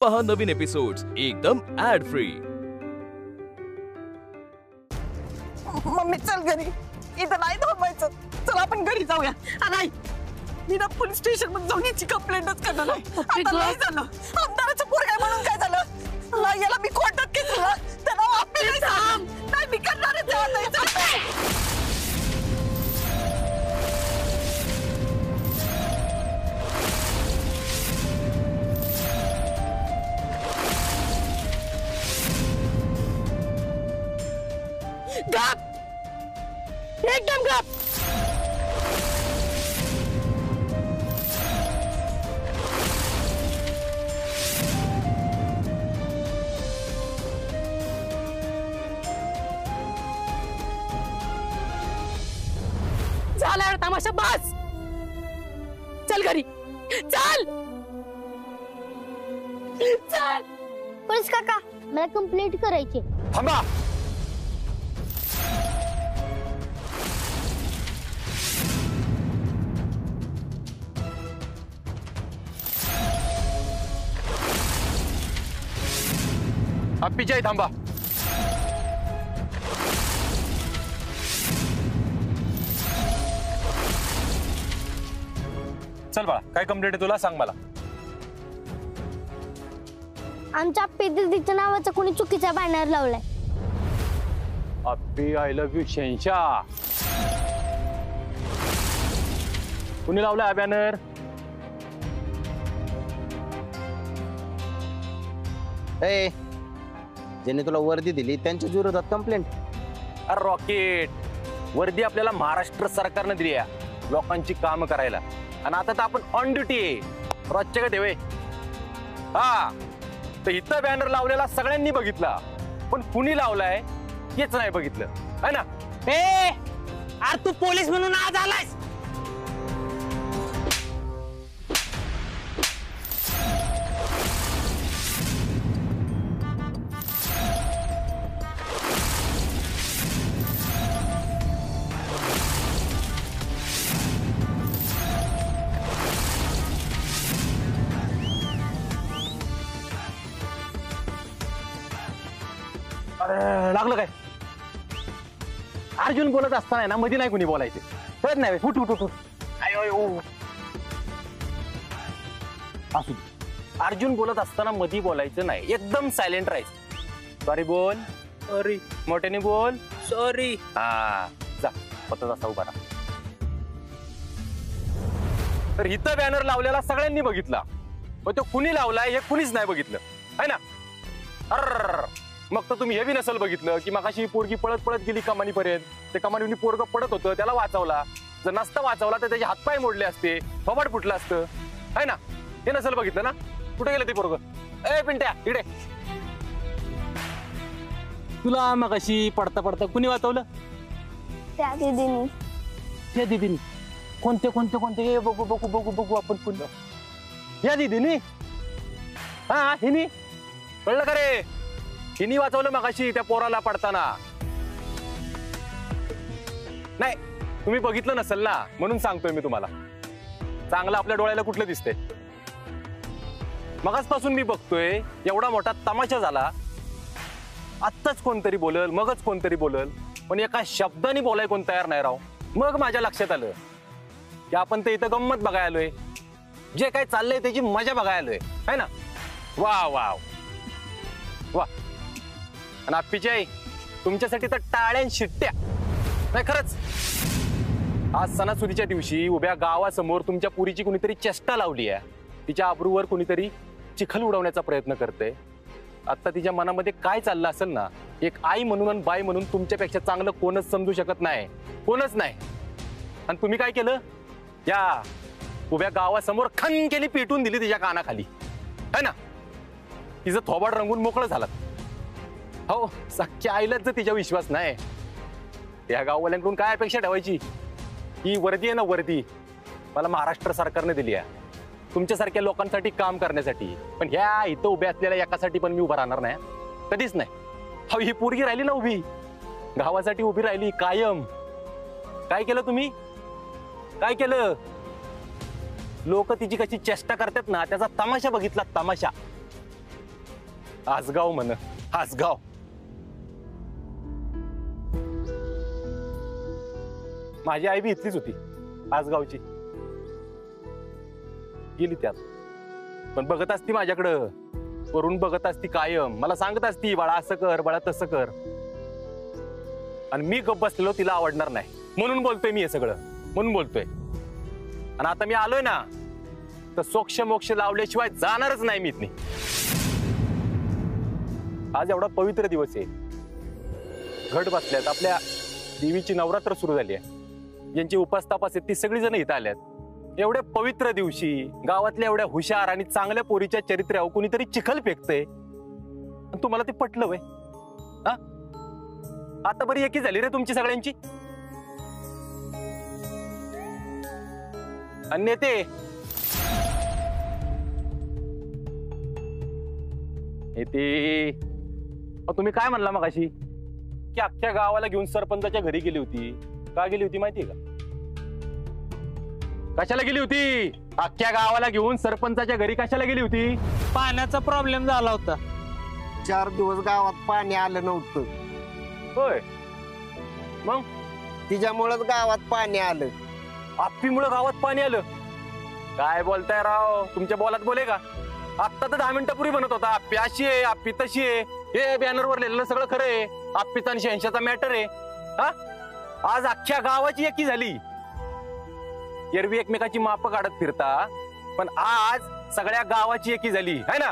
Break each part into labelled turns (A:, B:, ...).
A: पहा नवीन एपिसोड्स एकदम add free.
B: Mummy चल घरी, इथं नाही थांबायचं, चल आपण घरी जाऊया। नाही मी ना पोलीस स्टेशन मध्ये जाऊन याची कंप्लेंटच करणार आहे। आता नाही झालं, आमदाराचं पोरग आहे म्हणून काय झालं नाही, याला मी कोर्टात केलं त्याला वापस थांब, नाही मी करणारच आहे। गप, एकदम गप। झाला तमाशा, बस चल घरी, चल चल।
C: पोलीस काका मला कंप्लेंट करायची।
D: थांबा, अप्पीच्याही थांबा। चल बाळा, काय कंप्लेंट आहे तुला, सांग मला।
C: आमच्या पेदीच्या नावाचा कोणी चुकीचा बॅनर लावलाय।
D: अप्पी आय लव्ह यू शेंशा, कुणी लावलाय बॅनर?
E: ए, ज्यांनी तुला वर्दी दिली त्यांच्या विरोधात कंप्लेंट?
D: अरे रॉकेट, वर्दी आपल्याला महाराष्ट्र सरकारने दिली आहे लोकांची काम करायला, आणि आता तर आपण ऑन ड्युटी आहे, रोजच्या का देवे। हा, तर इथं बॅनर लावलेला सगळ्यांनी बघितला, पण कुणी लावलाय हेच नाही बघितलं, है ना?
B: ए अरे तू पोलीस म्हणून आज आलायस?
D: अरे लागलं काय? अर्जुन बोलत असताना ना मध्ये नाही कुणी बोलायचे, कळत नाही? उठ उठ उठ, असू दे। अर्जुन बोलत असताना मध्ये बोलायचं नाही, एकदम सायलेंट राहायचं। सॉरी बोल, सॉरी, मोठ्याने बोल, सॉरी। हा जा, स्वतः असा उभा राहा। तर इथं बॅनर लावलेला सगळ्यांनी बघितला, पण तो कुणी लावलाय हे कुणीच नाही बघितलं, है ना? अर मग तर तुम्ही हे बी नसल बघितलं की मगाशी पोरगी पळत पळत गेली कमानीपर्यंत, ते कमानीवरून पोरग पडत होतं, त्याला वाचवला। जर नसता वाचवला तर त्याचे हातपाय मोडले असते, थोबाड फुटलं असतं, है ना? हे नसल बघितलं ना? कुठे गेलं ते पोरग? ए पिंट्या, इकडे। तुला मगाशी पडता पडता कुणी वाचवलं?
C: त्या दीदीनी।
D: त्या दीदीनी? कोणते कोणते कोणते? बघू बघू बघू बघू आपण पुन्हा। या दीदीनी? हा हिनी? कळलं का रे? हिनी वाचवलं मगाशी त्या पोराला पडताना। नाही तुम्ही बघितलं नसेल ना, म्हणून सांगतोय मी तुम्हाला। चांगलं आपल्या डोळ्याला कुठलं दिसतंय? मगाचपासून मी बघतोय, एवढा मोठा तमाशा झाला, आत्ताच कोणतरी बोलल, मगच कोणतरी बोलल, पण एका शब्दाने बोलाय कोण तयार नाही राव। मग माझ्या लक्षात आलं की आपण ते इथं गंमत बघायला आलोय, जे काय चाललंय त्याची मजा बघायला आलोय, है ना? वा वा वा। आणि आप्पीची आई, तुमच्यासाठी तर टाळ्या शिट्ट्या। नाही खरंच, आज सणासुदीच्या दिवशी उभ्या गावासमोर तुमच्या पुरीची कुणीतरी चेष्टा लावली आहे, तिच्या आबरूवर कुणीतरी चिखल उडवण्याचा प्रयत्न करते। आता तिच्या मनामध्ये काय चाललं असेल ना, एक आई म्हणून आणि बाई म्हणून तुमच्यापेक्षा चांगलं कोणच समजू शकत नाही, कोणच नाही। आणि तुम्ही काय केलं? या उभ्या गावासमोर खन केली, पेटून दिली तिच्या कानाखाली, है ना? तिचं थोबाड रंगून मोकळं झालं। हो, सख्या आईलाच जर तिच्या विश्वास नाही, त्या गाववाल्यांकडून काय अपेक्षा ठेवायची? ही वर्दी आहे ना वर्दी, मला महाराष्ट्र सरकारने दिली आहे तुमच्यासारख्या लोकांसाठी काम करण्यासाठी, पण ह्या इथं उभ्या असलेल्या एकासाठी पण मी उभा राहणार नाही, कधीच नाही। हो, ही पोरगी राहिली ना उभी, गावासाठी उभी राहिली कायम। काय केलं तुम्ही? काय केलं? लोक तिची कशी चेष्टा करतात ना, त्याचा तमाशा बघितला, तमाशा। आसगाव म्हण, आसगाव. माझी आई बी इथलीच होती, आसगावची. गेली त्यात. पण बघत असती माझ्याकडं, वरून बघत असती कायम. मला सांगत असती, बाळा असं कर, बाळा तसं कर. आणि मी गप्प बसलेलो, तिला आवडणार नाही म्हणून बोलतोय मी हे सगळं, म्हणून बोलतोय. आणि आता मी आलोय ना, तर सोक्ष मोक्ष लावल्याशिवाय जाणारच नाही मी इथनी. आज एवढा पवित्र दिवस आहे, घट बसल्यात, आपल्या देवीची नवरात्र सुरू झाली आहे. ज्यांची उपासतापास आहेत ती सगळी जण इथं आल्यात. एवढ्या पवित्र दिवशी गावातल्या एवढ्या हुशार आणि चांगल्या पोरीच्या चरित्र्यावर कुणीतरी चिखल फेकतंय. तुम्हाला ते पटलं वय? हा, आता बरी एकी झाली रे तुमची सगळ्यांची. आणि नेते तुम्ही काय म्हणला मगाशी की अख्ख्या गावाला घेऊन सरपंचाच्या घरी गेली होती? का गेली होती माहितीये का? कशाला गेली होती? अख्ख्या गावाला घेऊन सरपंचाच्या घरी कशाला गेली होती?
F: पाण्याचा प्रॉब्लेम झाला होता.
E: 4 दिवस गावात पाणी आलं नव्हतं.
D: होय, मग
E: तिच्यामुळेच गावात पाणी आलं.
D: आप्पीमुळे गावात पाणी आलं? काय बोलताय राव, तुमच्या बोलात बोले का? आत्ता तर 10 मिनिटापूर्वी म्हणत होता आप्पी अशी आहे, आप्पी तशी आहे. हे बॅनरवर लिहिलेलं सगळं खरं आहे. आप्पीचा आणि शहंशाचा मॅटर आहे. हा, आज अख्ख्या गावाची एकी झाली. एरवी एकमेकाची माप काढत फिरता, पण आज सगळ्या गावाची एकी झाली है ना?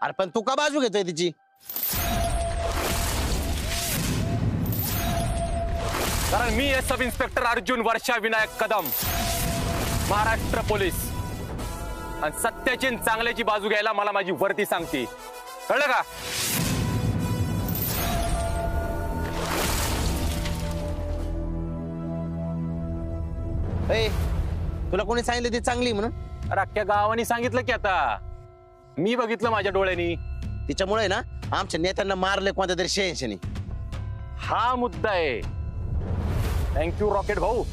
E: अरे पण तू का बाजू घेतोय तिची?
D: कारण मी आहे सब इन्स्पेक्टर अर्जुन वर्षा विनायक कदम, महाराष्ट्र पोलीस. आणि सत्याची आणि चांगल्याची बाजू घ्यायला मला माझी वर्दी सांगते, कळलं का?
E: तुला कोणी सांगितलं ती चांगली म्हणून?
D: अरे अख्ख्या गावाने सांगितलं की, आता मी बघितलं माझ्या डोळ्यांनी.
E: तिच्यामुळे ना आमच्या नेत्यांना मारले कोणत्या तरी शहंशाने.
D: हा मुद्दा आहे. थँक्यू रॉकेट भाऊ.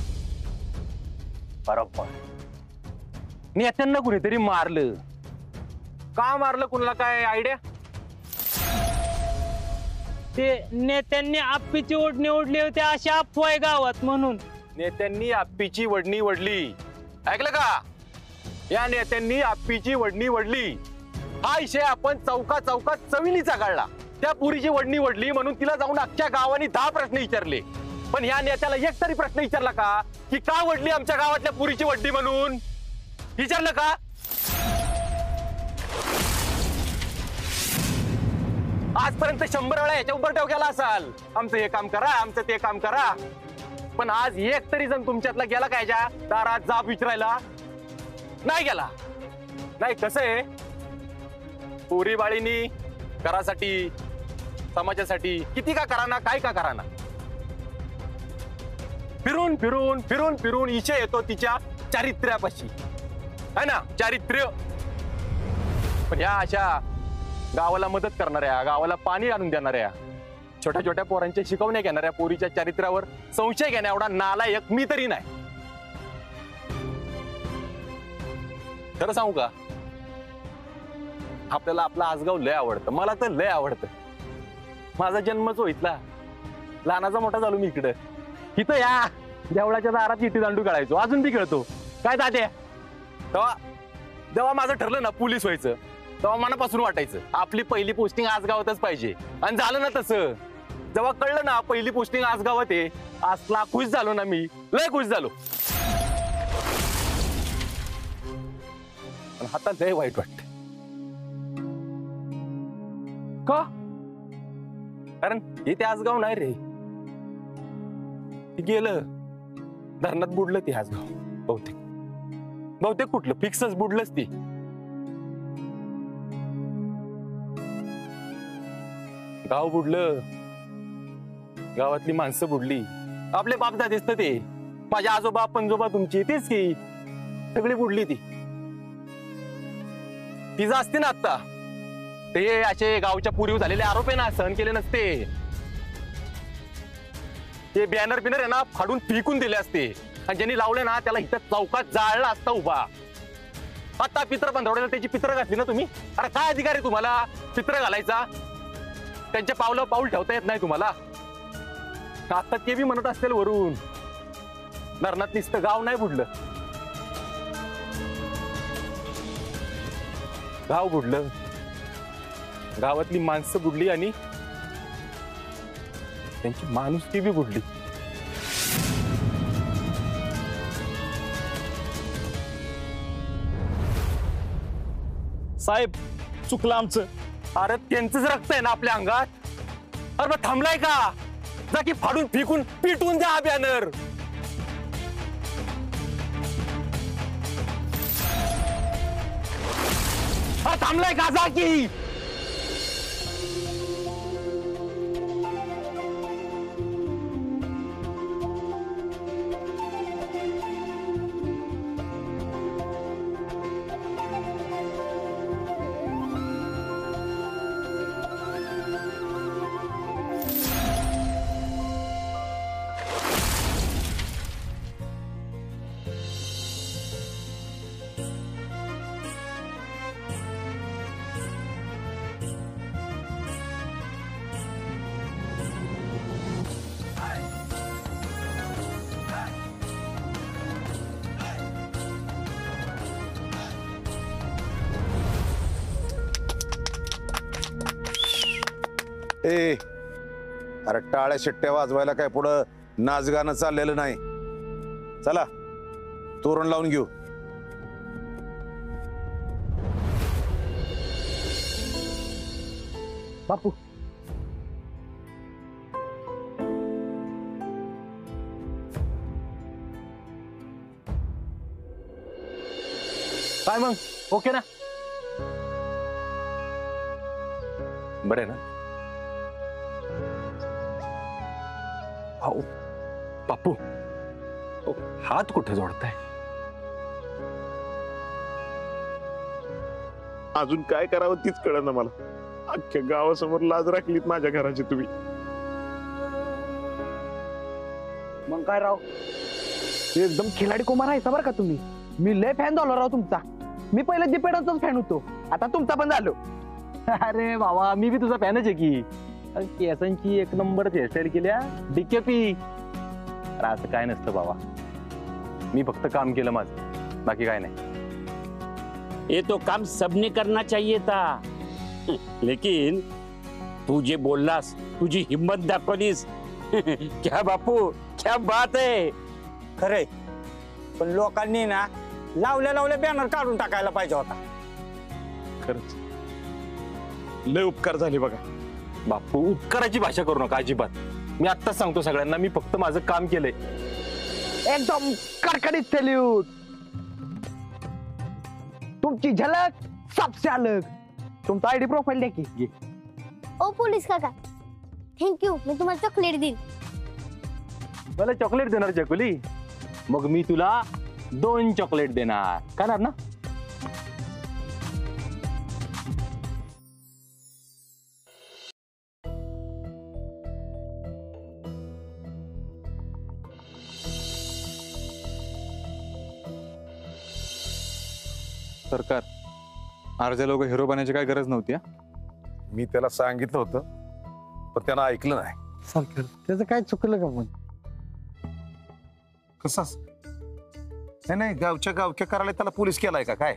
D: बरोबर, नेत्यांना कुणीतरी मारलं. का मारलं, कुणाला काय आयडिया?
F: ते नेत्यांनी आप्पीची ओढणी ओढली होती अशी अफवा आहे गावात म्हणून.
D: नेत्यांनी आप्पीची वडणी वडली, ऐकलं का? या नेत्यांनी आप्पीची वडणी वडली. हा विषय आपण चौकात चविलीचा काढला. त्या पुरीची वडणी वडली म्हणून तिला जाऊन अख्ख्या गावाने 10 प्रश्न विचारले. पण ह्या नेत्याला एक तरी प्रश्न विचारला का की का वडली आमच्या गावातल्या पुरीची वडणी म्हणून? विचारलं का? आजपर्यंत 100 वेळा याच्या उपर ठेव केला असाल, आमचं हे काम करा, आमचं ते काम करा. पण आज एक तरी जण तुमच्यातला गेला का याच्या दारात जाब विचारायला? नाही गेला. नाही, कसं आहे, पोरी बाळीनी घरासाठी समाजासाठी किती का कराना, काय का कराना, फिरून फिरून फिरून फिरून इच्छा येतो तिच्या चारित्र्यापाशी, है ना? चारित्र्य. पण ह्या अशा गावाला मदत करणाऱ्या, गावाला पाणी आणून देणाऱ्या, छोट्या छोट्या पोरांच्या शिकवण्या घेणाऱ्या पोरीच्या चारित्र्यावर संशय घेण्या एवढा नालायक मी तरी नाही. खरं सांगू का, आपल्याला आपला आसगाव लय आवडतं. मला तर लय आवडतं. माझा जन्मच हो इथला. लहानाचा मोठा झालो मी इकडं. इथं या देवळाच्या दारात इटी दांडू खेळायचो, अजून ती खेळतो. काय दादे, जेव्हा माझं ठरलं ना पोलीस व्हायचं, तेव्हा मनापासून वाटायचं आपली पहिली पोस्टिंग आसगावातच पाहिजे. आणि झालं ना तसं. जेव्हा कळलं ना पहिली पोस्टिंग आसगावात आहे, असला खुश झालो ना मी, लय खुश झालो. पण आता लय वाईट वाटत. का? कारण हे ते आसगाव नाही रे. गेलं धरणात बुडलं ती आसगाव. बहुतेक कुठलं फिक्सच बुडलंच ती. गाव बुडलं, गावातली माणसं बुडली, आपले बापदा दिसत ते, माझ्या आजोबा पंजोबा तुमची तीच की सगळी बुडली. तिचं असते ना आता ते असे गावच्या पुरीव झालेले आरोप आहे ना, सहन केले नसते. ते बॅनर बिनर आहे ना फाडून फेकून दिले असते. आणि ज्यांनी लावले ना त्याला इथं चौकात जाळला असता उभा. आता पित्र पंधरवड्याला त्याची पित्र घातली ना तुम्ही. अरे काय अधिकार आहे तुम्हाला पित्र घालायचा? त्यांच्या पावलं पाऊल ठेवता येत नाही तुम्हाला? आता ते बी म्हणत असतील वरून धरणात नुसतं गाव नाही बुडलं, गाव बुडलं, गावातली माणसं बुडली आणि त्यांची माणुसकी बी बुडली.
G: साहेब चुकलं आमचं.
D: अरे त्यांचंच रक्त आहे ना आपल्या अंगात. अरे मग थांबलाय का? जा की फाडून फेकून पिटून द्या हा बॅनर. थांबलाय का? जा की.
H: ए अरे टाळ्या शिट्ट्या वाजवायला काय पुढं नाच गाणं चाललेलं नाही. चला तोरण लावून घेऊ.
G: बापू
D: काय मग ओके ना? बरे ना? बापू हात कुठे जोडताय?
I: अजून काय करावं तीच कळत ना मला. अख्ख्या गावासमोर लाज राखलीत माझ्या घराची तुम्ही.
G: मग काय राव, एकदम खिलाडी कुमार आहे बरं का तुम्ही. मी लय फॅन झालो राव तुमचा. मी पहिले दीपेडांचाच फॅन होतो, आता तुमचा पण झालो.
D: अरे बाबा मी बी तुझा फॅनच आहे की. केसांची एक नंबरच हेअरस्टाईल केल्या डीकेपी. अरे असं काय नसतं बाबा, मी फक्त काम केलं माझं, बाकी काय नाही.
J: ये तो काम सबने करना चाहिए था, लेकिन तू जे बोललास, तुझी हिम्मत दाखवलीस, क्या बापू क्या बात आहे.
F: खरे पण लोकांनी ना लावल्या लावल्या बॅनर काढून टाकायला पाहिजे होता.
I: खरंच लय उपकार झाले बघा.
D: बापू उपकाराची भाषा करू नका अजिबात. मी आत्ताच सांगतो सगळ्यांना, मी फक्त माझं काम केलंय.
G: एकदम कडकडीत सॅल्यूट. तुमची झलक सबसे अलग. तुमचा आयडी प्रोफाईल द्या की.
C: ओ पोलीस काका, थँक्यू. मी तुम्हाला चॉकलेट देईन.
D: मला चॉकलेट देणार चकुली? मग मी तुला 2 चॉकलेट देणार. करणार ना?
K: सरकार, अर्ध्या लोक हिरो बनायची काय गरज नव्हती.
H: मी त्याला सांगितलं होतं पण त्यानं ऐकलं नाही.
G: सरकार त्याचं काय चुकलं का? पण
H: कसं नाही गावच्या गावच्या करायला त्याला पोलीस केलाय का काय?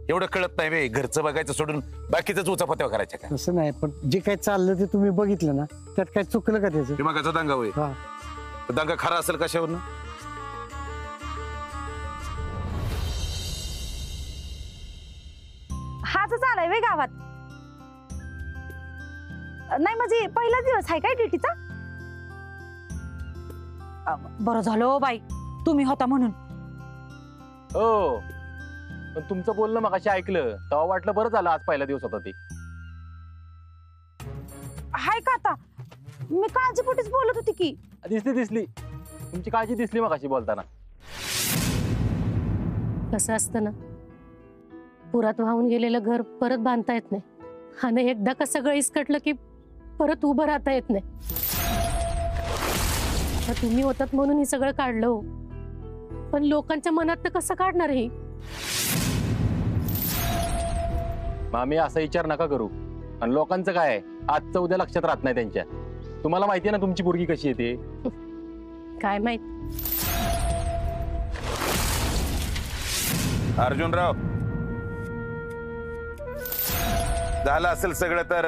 H: एवढं कळत नाही बे. घरचं बघायचं सोडून बाकीच उचापत्या करायच्या का?
G: तसं नाही, पण जे काय चाललं ते तुम्ही बघितलं ना, त्यात काय चुकलं का त्याचं?
H: ते मागाचा दांगा होय. दांगा खरा असेल कशावरनं?
B: हा तर चालाय वे गावात. नाही म्हणजे पहिला दिवस आहे काय ड्युटीचा? बरं झालं बाई तुम्ही होता म्हणून.
D: हो पण तुमचं बोलणं मगाशी ऐकलं तेव्हा वाटलं बरं झालं आज पहिला दिवस होता. ते
B: हाय का आता? मी काळजीपोटीच बोलत होती की.
D: दिसली तुमची काळजी दिसली मगाशी बोलताना.
L: कसं असतं ना, पुरात वाहून गेलेलं घर परत बांधता येत नाही, आणि एकदा का सगळं इसकटलं की परत उभं राहता येत नाही. आता तुम्ही होतात म्हणून हे सगळं काढलं हो, पण लोकांच्या मनात तर कसं काढणार हे?
D: मग आम्ही असा विचार नका करू. आणि लोकांचं काय आहे, आजचं उद्या लक्षात राहत नाही त्यांच्या. तुम्हाला माहिती आहे ना तुमची पोरगी कशी येते.
L: काय माहित.
H: अर्जुनराव, झालं असेल सगळं तर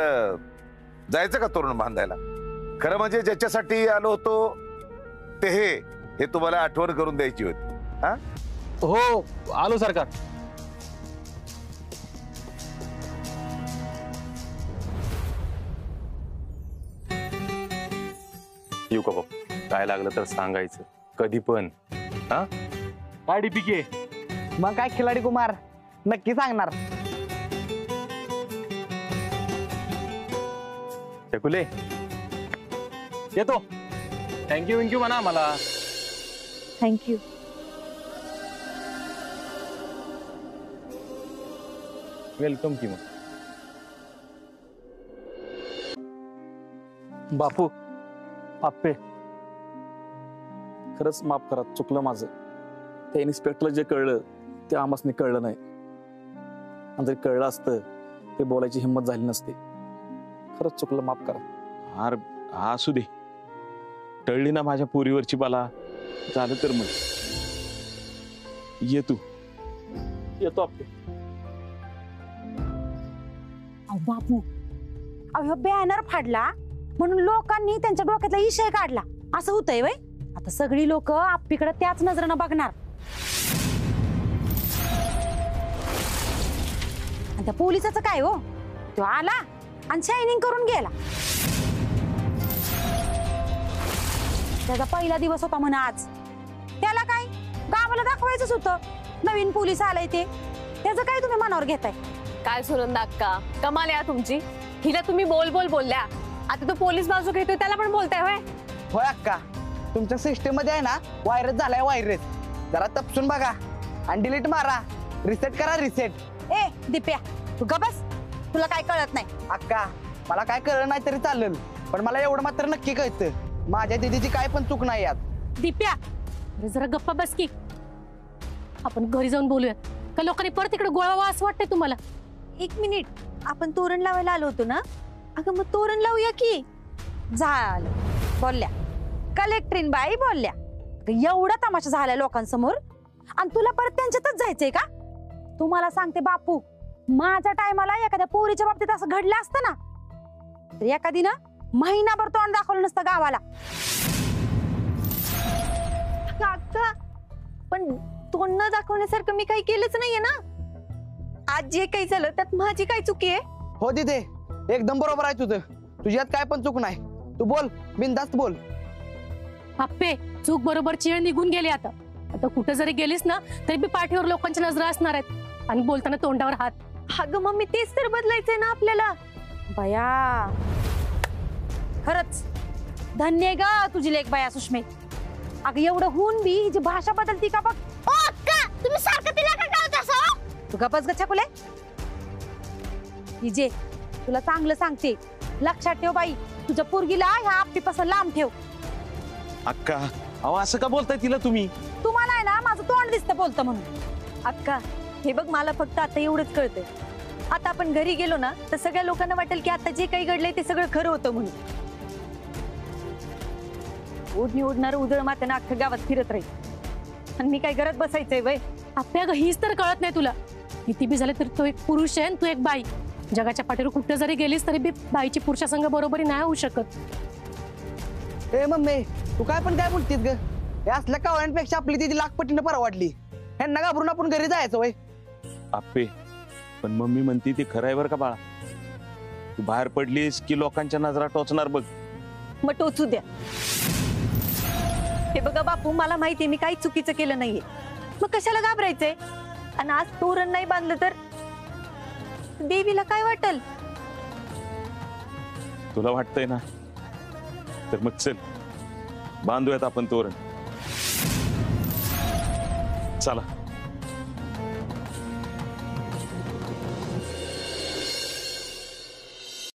H: जायचं का तोरण बांधायला? खरं म्हणजे ज्याच्यासाठी आलो होतो ते हे तुम्हाला आठवण करून द्यायची होती. हा
D: हो, आलो सरकार. येऊ का बाप? काय लागलं तर सांगायचं कधी पण. हा काय डीपीके?
G: मग काय खिलाडी कुमार, नक्की सांगणार.
D: चकुले येतो. थँक्यू म्हणा मला.
B: थँक्यू.
D: वेलकम की मग.
M: बापू, आप्पे, खरंच माफ करा, चुकलं माझं. त्या इन्स्पेक्टरला जे कळलं ते आम्हासनी कळलं नाही. आणि जरी कळलं असतं ते बोलायची हिंमत झाली नसते. खरंच चुकलं, माफ करा.
I: अरे असू दे, टळली ना माझ्या पोरीवरची बाला. झालं तर मग ये तू.
M: येतो आप्पे.
B: बापू, अहो बॅनर फाडला म्हणून लोकांनी त्यांच्या डोक्यातला विषय काढला, असं होतंय वय. आता सगळी लोक आप्पीकडे त्याच नजरेनं बघणार. आणि त्या पोलिसाचं काय हो, तो आला आणि शायनिंग करून गेला. त्याचा पहिला दिवस होता म्हणा आज. त्याला काय गावाला दाखवायचंच होतं नवीन पोलीस आलाय ते. त्याचं काय तुम्ही मनावर घेताय?
N: काय सुनंदा अक्का, कमाल आहे तुमची. हिला तुम्ही बोल बोल बोलल्या, आता तो पोलीस बाजू घेतोय त्याला पण बोलताय होय?
G: होय अक्का, तुमच्या सिस्टम मध्ये आहे ना व्हायरस झालाय व्हायरस. जरा तपसून बघा आणि डिलीट मारा, रिसेट करा रिसेट.
B: ए दिप्या, तू ग बस, तुला काय कळत नाही.
G: अक्का, मला काय कळलं नाही तरी चालेल, पण मला एवढं मात्र नक्की कळतं, माझ्या दीदीची काय पण चूक नाही यात.
L: दिप्या, अरे जरा गप्पा बस की. आपण घरी जाऊन बोलूयात का लोकांनी परत इकडे गोळावा असं वाटतंय तुम्हाला?
B: 1 मिनिट, आपण तोरण लावायला आलो होतो ना. अगं मग तोरण लावूया की. झालं बोलल्या, कलेक्टरीन बाई बोलल्या. एवढा तमाशा झालाय लोकांसमोर आणि तुला परत त्यांच्यातच जायचंय का? तुम्हाला सांगते बापू, माझ्या टायमाला एखाद्या पोरीच्या बाबतीत असं घडलं असतं ना तर एखादीनं महिनाभर तोंड दाखवलं नसतं गावाला.
N: अक्का, पण तोंड न दाखवण्यासारखं मी काही केलंच नाहीये ना. आज जे काही झालं त्यात माझी काय चुकी आहे?
G: हो दीदी, एकदम बरोबर आहे तुझं, तुझ्यात काय पण चूक नाही. तू बोल, बिनधास्त बोल.
L: आप्पे, चूक बरोबरची वेळ निघून गेली. आता आता कुठं जरी गेलीस ना तरी बी पाठीवर लोकांच्या नजरा असणार आहेत आणि बोलताना तोंडावर हात.
N: अगं मम्मी, तेच तर बदलायचंय ना आपल्याला.
B: बया, खरंच धन्य आहे ग तुझी लेक बाया सुषमे. अगं एवढं होऊन बी हिची भाषा बदलती का बघ.
C: तुम्ही सारखं तिला का कळत?
B: तू गपच ग छकुले. हिजे, तुला चांगलं सांगते, लक्षात ठेव बाई, तुझ्या पोरगीला ह्या आप्पीपासून लांब ठेव.
I: अक्का, अहो असं का बोलताय तिला तुम्ही?
B: तुम्हाला आहे ना माझं तोंड दिसतं बोलतं म्हणून.
N: अक्का, हे बघ, मला फक्त आता एवढंच कळतंय. आता आपण घरी गेलो ना तर सगळ्या लोकांना वाटेल की आता जे काही घडलंय ते सगळं खरं होतं म्हणून. ओढणी ओढणार उजळ मात्यानं अख्ख्या गावात फिरत राहील आणि मी काय घरात बसायचंय वय?
L: आप्या, हीच तर कळत नाही तुला. किती बी झाले तरी तो एक पुरुष आहे आणि तू एक बाई. जगाच्या पाठीवर कुठं जरी गेलीस तरी बी बाईची पुरुषासंग बरोबरी नाही होऊ शकत.
G: ए मम्मी, तू काय पण काय बोलतीस ग? हे असल्या कावळ्यांपेक्षा आपली दीदी लाखपटीनं परवडली. ह्यांना घाबरून आपण घरी जायचं वय.
I: आप्पे, पण मम्मी म्हणती ते खरं आहे बरं का बाळा. तू बाहेर पडलीस की लोकांच्या नजरा टोचणार बघ.
N: मग टोचू द्या. हे बघा बापू, मला माहितीये मी काही चुकीचं केलं नाहीये, मग कशाला घाबरायचंय? आणि आज तोरण नाही बांधलं तर देवीला काय वाटल?
I: तुला वाटतंय ना, तर मग चल बांधूयात आपण तोरण. चला.